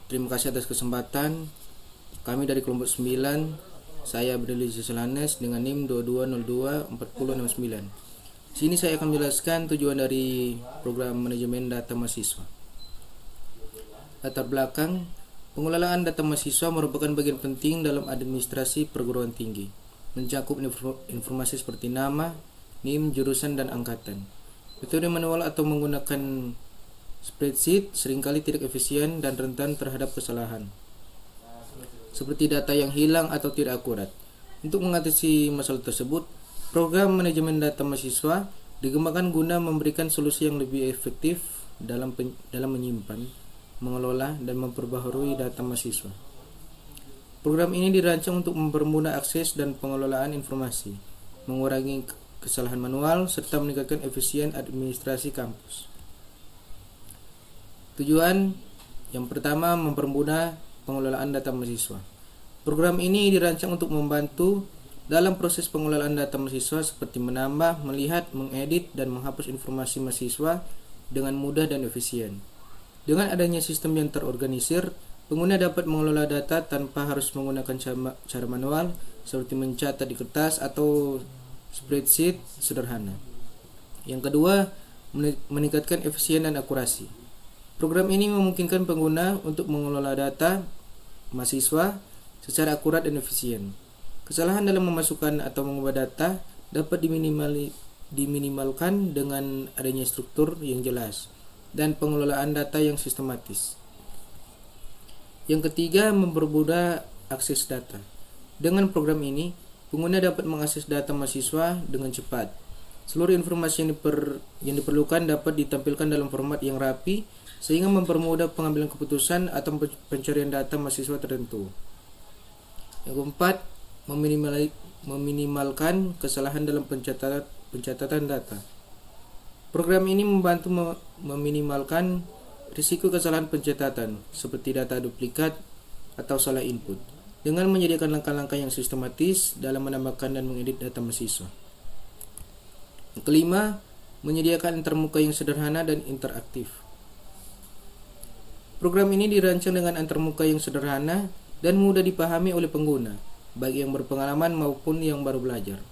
Terima kasih atas kesempatan. Kami dari kelompok 9, saya Berdili Selanes dengan NIM 22024069. Sini saya akan menjelaskan tujuan dari program manajemen data mahasiswa. Latar belakang, pengelolaan data mahasiswa merupakan bagian penting dalam administrasi perguruan tinggi, mencakup informasi seperti nama, NIM, jurusan, dan angkatan. Metode manual atau menggunakan spreadsheet seringkali tidak efisien dan rentan terhadap kesalahan, seperti data yang hilang atau tidak akurat. Untuk mengatasi masalah tersebut, program manajemen data mahasiswa dikembangkan guna memberikan solusi yang lebih efektif dalam menyimpan, mengelola, dan memperbaharui data mahasiswa. Program ini dirancang untuk mempermudah akses dan pengelolaan informasi, mengurangi kesalahan manual, serta meningkatkan efisien administrasi kampus. Tujuan yang pertama, mempermudah pengelolaan data mahasiswa. Program ini dirancang untuk membantu dalam proses pengelolaan data mahasiswa seperti menambah, melihat, mengedit, dan menghapus informasi mahasiswa dengan mudah dan efisien. Dengan adanya sistem yang terorganisir, pengguna dapat mengelola data tanpa harus menggunakan cara manual seperti mencatat di kertas atau spreadsheet sederhana. Yang kedua, meningkatkan efisien dan akurasi. Program ini memungkinkan pengguna untuk mengelola data mahasiswa secara akurat dan efisien. Kesalahan dalam memasukkan atau mengubah data dapat diminimalkan dengan adanya struktur yang jelas dan pengelolaan data yang sistematis. Yang ketiga, mempermudah akses data. Dengan program ini, pengguna dapat mengakses data mahasiswa dengan cepat. Seluruh informasi yang diperlukan dapat ditampilkan dalam format yang rapi, sehingga mempermudah pengambilan keputusan atau pencarian data mahasiswa tertentu. Yang keempat, meminimalkan kesalahan dalam pencatatan data. Program ini membantu meminimalkan risiko kesalahan pencatatan, seperti data duplikat atau salah input, dengan menyediakan langkah-langkah yang sistematis dalam menambahkan dan mengedit data mahasiswa. Yang kelima, menyediakan antarmuka yang sederhana dan interaktif. Program ini dirancang dengan antarmuka yang sederhana dan mudah dipahami oleh pengguna, baik yang berpengalaman maupun yang baru belajar.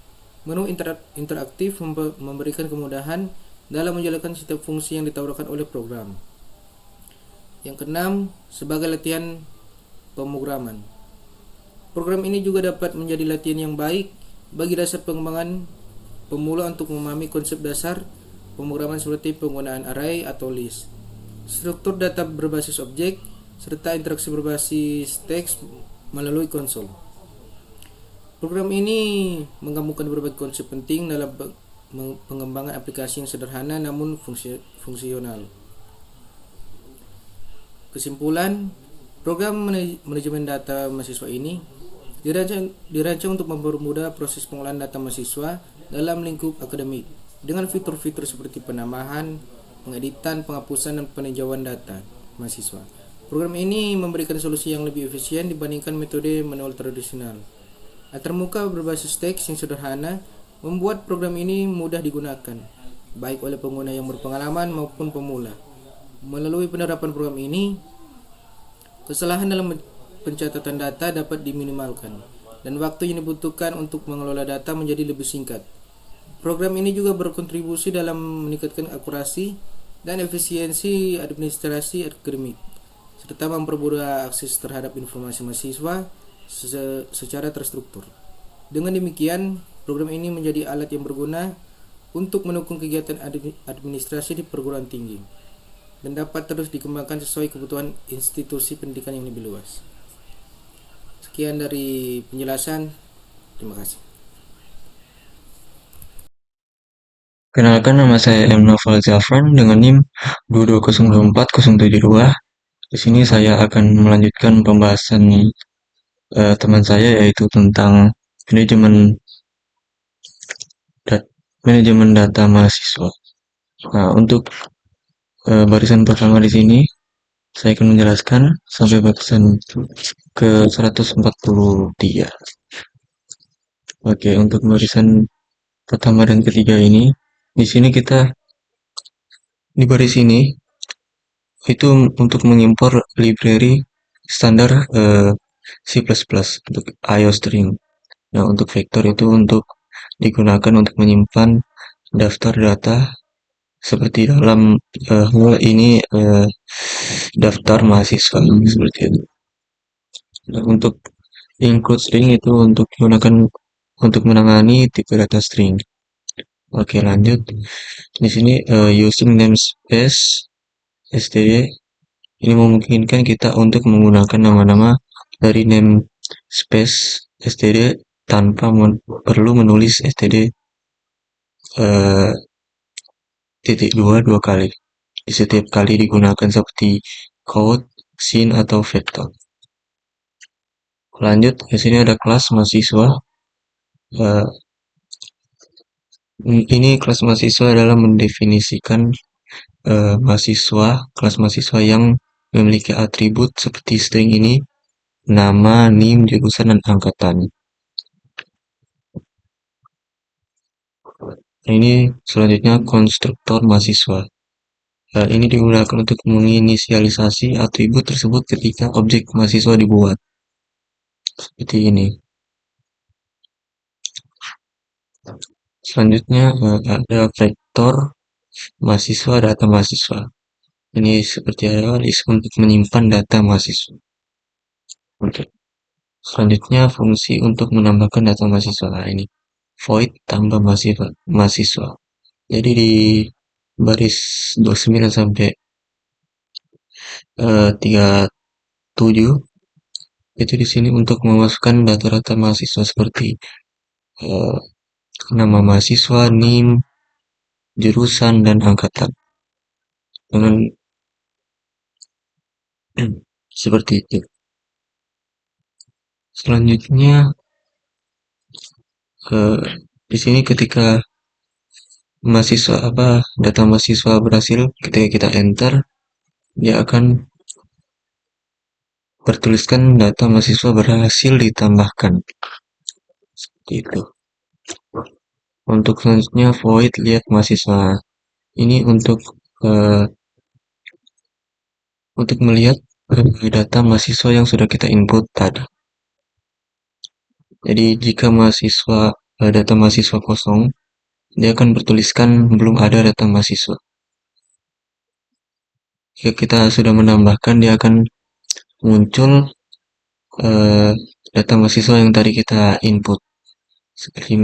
Menu interaktif memberikan kemudahan dalam menjalankan setiap fungsi yang ditawarkan oleh program. Yang keenam, sebagai latihan pemrograman. Program ini juga dapat menjadi latihan yang baik bagi dasar pengembangan pemula untuk memahami konsep dasar pemrograman seperti penggunaan array atau list, struktur data berbasis objek, serta interaksi berbasis teks melalui konsol. Program ini menggabungkan berbagai konsep penting dalam pengembangan aplikasi yang sederhana namun fungsional. Kesimpulan, program manajemen data mahasiswa ini dirancang untuk mempermudah proses pengolahan data mahasiswa dalam lingkup akademik dengan fitur-fitur seperti penambahan, pengeditan, penghapusan, dan peninjauan data mahasiswa. Program ini memberikan solusi yang lebih efisien dibandingkan metode manual tradisional. Antarmuka berbasis teks yang sederhana membuat program ini mudah digunakan, baik oleh pengguna yang berpengalaman maupun pemula. Melalui penerapan program ini, kesalahan dalam pencatatan data dapat diminimalkan, dan waktu yang dibutuhkan untuk mengelola data menjadi lebih singkat. Program ini juga berkontribusi dalam meningkatkan akurasi dan efisiensi administrasi akademik, serta mempermudah akses terhadap informasi mahasiswa secara terstruktur. Dengan demikian, program ini menjadi alat yang berguna untuk mendukung kegiatan administrasi di perguruan tinggi dan dapat terus dikembangkan sesuai kebutuhan institusi pendidikan yang lebih luas. Sekian dari penjelasan. Terima kasih. Kenalkan, nama saya M. Noval Zafran dengan NIM 22024072. Di sini saya akan melanjutkan pembahasan teman saya, yaitu tentang manajemen manajemen data mahasiswa. Nah, untuk barisan pertama di sini saya akan menjelaskan sampai barisan ke 143. Oke, untuk barisan pertama dan ketiga ini, di sini kita di baris ini itu untuk mengimpor library standar C++ untuk IOString. Nah, untuk vektor itu untuk digunakan untuk menyimpan daftar data seperti dalam hal ini daftar mahasiswa seperti itu. Nah, untuk include string itu untuk digunakan untuk menangani tipe data string. Oke, lanjut. Di sini using namespace std ini memungkinkan kita untuk menggunakan nama-nama dari namespace std tanpa perlu menulis std eh, titik dua kali di setiap kali digunakan seperti code, scene, atau vector. Lanjut, di sini ada kelas mahasiswa. Eh, ini kelas mahasiswa adalah mendefinisikan mahasiswa, kelas mahasiswa yang memiliki atribut seperti string ini, nama, NIM, jurusan, dan angkatan. Ini selanjutnya konstruktor mahasiswa. Ini digunakan untuk menginisialisasi atribut tersebut ketika objek mahasiswa dibuat. Seperti ini. Selanjutnya ada vektor mahasiswa, data mahasiswa. Ini seperti ada list untuk menyimpan data mahasiswa. Oke. Selanjutnya fungsi untuk menambahkan data mahasiswa. Nah, ini void tambah mahasiswa. Jadi di baris 29 sampai 37 itu di sini untuk memasukkan data-data mahasiswa seperti eh, nama mahasiswa, NIM, jurusan, dan angkatan. Dengan seperti itu. Selanjutnya di sini ketika data mahasiswa berhasil, ketika kita enter, dia akan bertuliskan data mahasiswa berhasil ditambahkan. Seperti itu. Untuk selanjutnya void lihat mahasiswa. Ini uh, untuk melihat data mahasiswa yang sudah kita input tadi. Jadi jika data mahasiswa kosong, dia akan bertuliskan belum ada data mahasiswa. Jika kita sudah menambahkan, dia akan muncul data mahasiswa yang tadi kita input. Seperti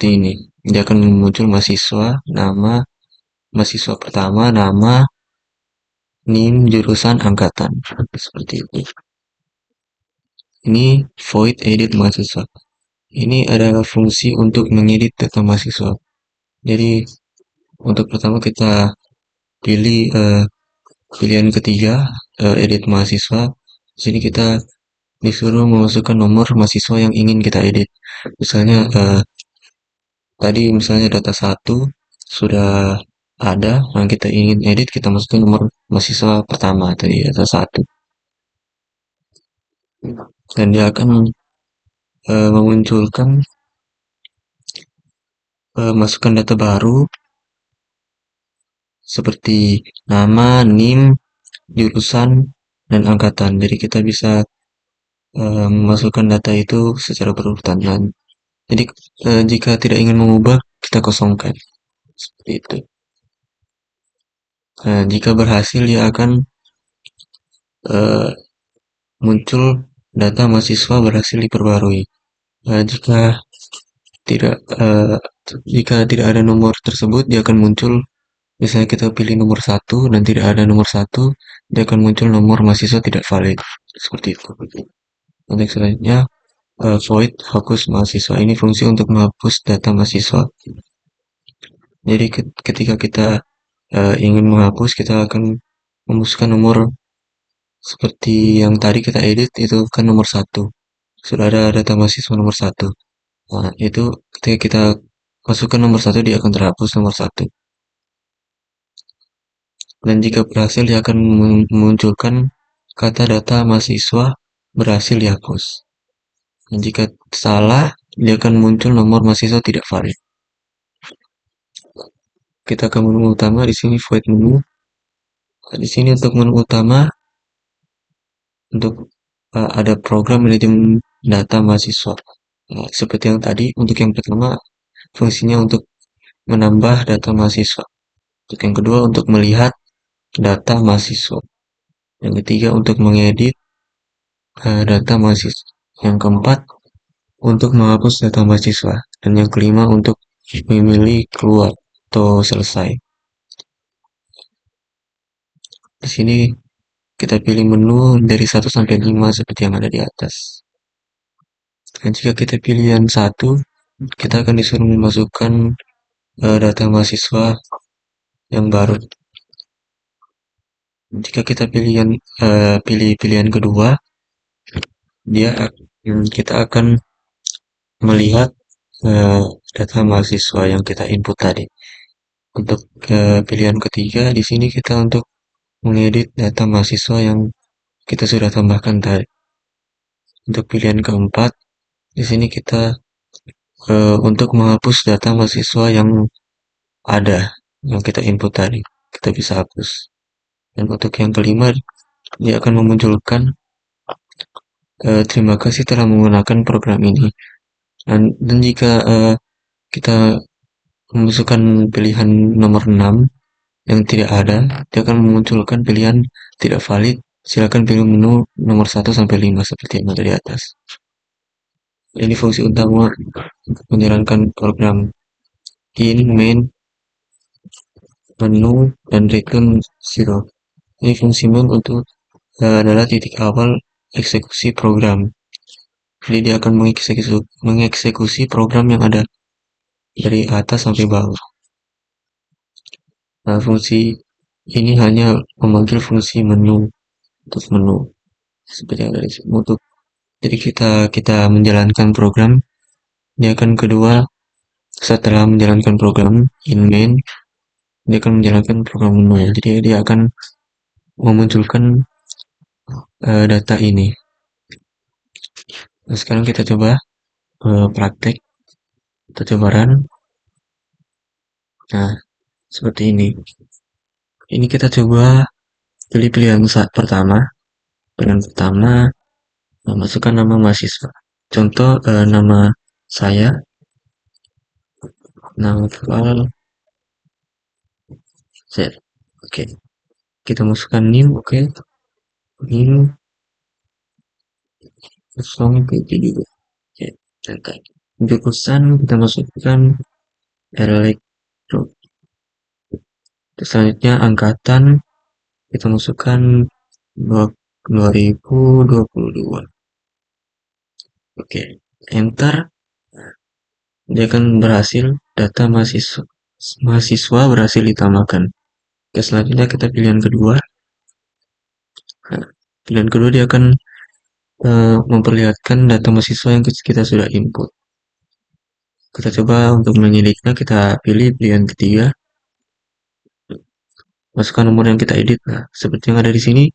ini. Dia akan muncul mahasiswa, nama, mahasiswa pertama, nama, NIM, jurusan, angkatan. Seperti itu. Ini void edit mahasiswa. Ini adalah fungsi untuk mengedit data mahasiswa. Jadi untuk pertama kita pilih pilihan ketiga, edit mahasiswa. Di sini kita disuruh memasukkan nomor mahasiswa yang ingin kita edit. Misalnya tadi misalnya data 1 sudah ada, yang kita ingin edit, kita masukkan nomor mahasiswa pertama tadi data 1. Dan dia akan memunculkan masukkan data baru seperti nama, NIM, jurusan, dan angkatan. Jadi kita bisa memasukkan data itu secara berurutan. Jadi jika tidak ingin mengubah, kita kosongkan. Seperti itu. Jika berhasil, dia akan muncul data mahasiswa berhasil diperbarui. Jika tidak ada nomor tersebut, dia akan muncul. Misalnya kita pilih nomor 1 dan tidak ada nomor 1, dia akan muncul nomor mahasiswa tidak valid. Seperti itu. Untuk selanjutnya, void hapus mahasiswa. Ini fungsi untuk menghapus data mahasiswa. Jadi ketika kita ingin menghapus, kita akan memasukkan nomor seperti yang tadi kita edit, itu kan nomor 1. Sudah ada data mahasiswa nomor 1. Nah, itu ketika kita masukkan nomor 1, dia akan terhapus nomor 1. Dan jika berhasil, dia akan memunculkan kata data mahasiswa berhasil dihapus. Dan jika salah, dia akan muncul nomor mahasiswa tidak valid. Kita ke menu utama, di sini void menu. Di sini untuk menu utama, untuk ada program manajemen data mahasiswa. Seperti yang tadi, untuk yang pertama fungsinya untuk menambah data mahasiswa. Untuk yang kedua untuk melihat data mahasiswa. Yang ketiga untuk mengedit data mahasiswa. Yang keempat untuk menghapus data mahasiswa. Dan yang kelima untuk memilih keluar atau selesai. Di sini kita pilih menu dari 1 sampai 5 seperti yang ada di atas. Dan jika kita pilih yang 1, kita akan disuruh memasukkan data mahasiswa yang baru. Jika kita pilih pilihan kedua, kita akan melihat data mahasiswa yang kita input tadi. Untuk pilihan ketiga, di sini kita untuk mengedit data mahasiswa yang kita sudah tambahkan tadi. Untuk pilihan keempat, di sini kita untuk menghapus data mahasiswa yang ada, yang kita input tadi, kita bisa hapus. Dan untuk yang kelima, dia akan memunculkan terima kasih telah menggunakan program ini. Dan jika kita memasukkan pilihan nomor 6 yang tidak ada, dia akan memunculkan pilihan tidak valid. Silakan pilih menu nomor 1 sampai 5 seperti yang ada di atas. Ini fungsi utama untuk menjalankan program in, main, menu, dan return zero. Ini fungsi main untuk adalah titik awal eksekusi program. Jadi dia akan mengeksekusi program yang ada dari atas sampai bawah. Nah, fungsi ini hanya memanggil fungsi menu untuk menu seperti yang ada di sini. Jadi kita menjalankan program, dia akan kedua setelah menjalankan program in main, dia akan menjalankan program menu ya. Jadi dia akan memunculkan data ini. Nah, sekarang kita coba praktek, kita coba run. Nah, seperti ini. Ini kita coba pilih pilihan pertama. Pilihan pertama, masukkan nama mahasiswa. Contoh nama saya, Naufal Z. Oke. Kita masukkan NIM, oke. NIM 077. Oke, santai. Jurusan kita masukkan elektro. Terus selanjutnya angkatan kita masukkan 2022. Oke, enter. Dia akan berhasil, data mahasiswa berhasil ditambahkan. Oke, selanjutnya kita pilihan kedua. Nah, pilihan kedua dia akan memperlihatkan data mahasiswa yang kita sudah input. Kita coba untuk menyelidiknya, kita pilih pilihan ketiga. Masukkan nomor yang kita edit. Nah, seperti yang ada di sini.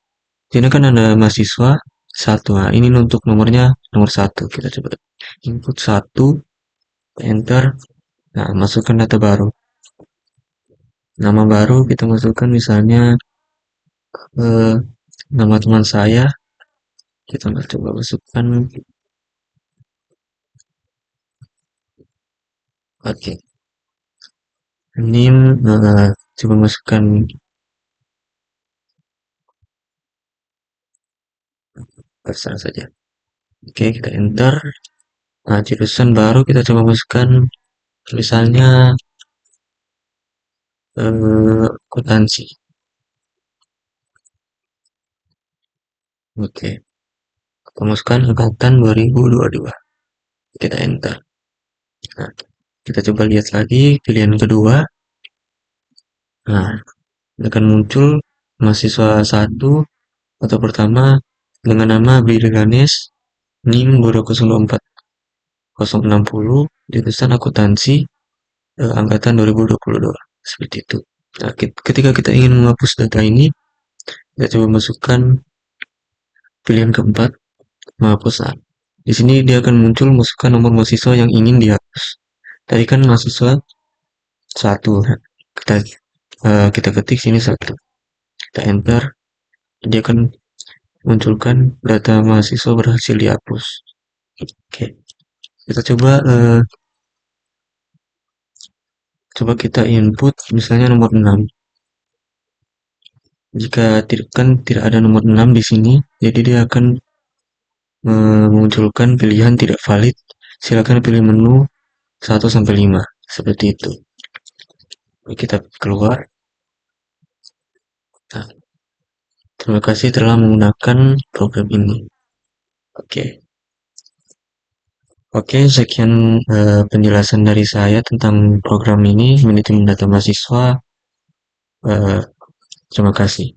Sini kan ada mahasiswa 1. Nah, ini untuk nomornya nomor 1. Kita coba input 1, enter. Nah, masukkan data baru. Nama baru kita masukkan misalnya nama teman saya. Kita coba masukkan. Oke. NIM, coba masukkan terserah saja. Oke, kita enter. Nah, jurusan baru kita coba masukkan tulisannya akuntansi. Oke, kita masukkan angkatan 2022. Kita enter. Nah, kita coba lihat lagi pilihan kedua. Nah, akan muncul mahasiswa 1 atau pertama dengan nama Billy Ganesh, NIM 2004060, jurusan akuntansi, angkatan 2022. Seperti itu. Nah, ketika kita ingin menghapus data ini, kita coba masukkan pilihan keempat, menghapus. Nah, di sini dia akan muncul masukkan nomor mahasiswa yang ingin dihapus. Tadi kan mahasiswa 1. Kita ketik sini 1. Kita enter. Dia akan munculkan data mahasiswa berhasil dihapus. Oke, kita coba kita input misalnya nomor 6. Jika tidak ada nomor 6 di sini, jadi dia akan memunculkan pilihan tidak valid. Silakan pilih menu 1 sampai 5. Seperti itu. Kita keluar. Nah, terima kasih telah menggunakan program ini. Oke. Oke, sekian penjelasan dari saya tentang program ini, manajemen data mahasiswa. Eh, terima kasih.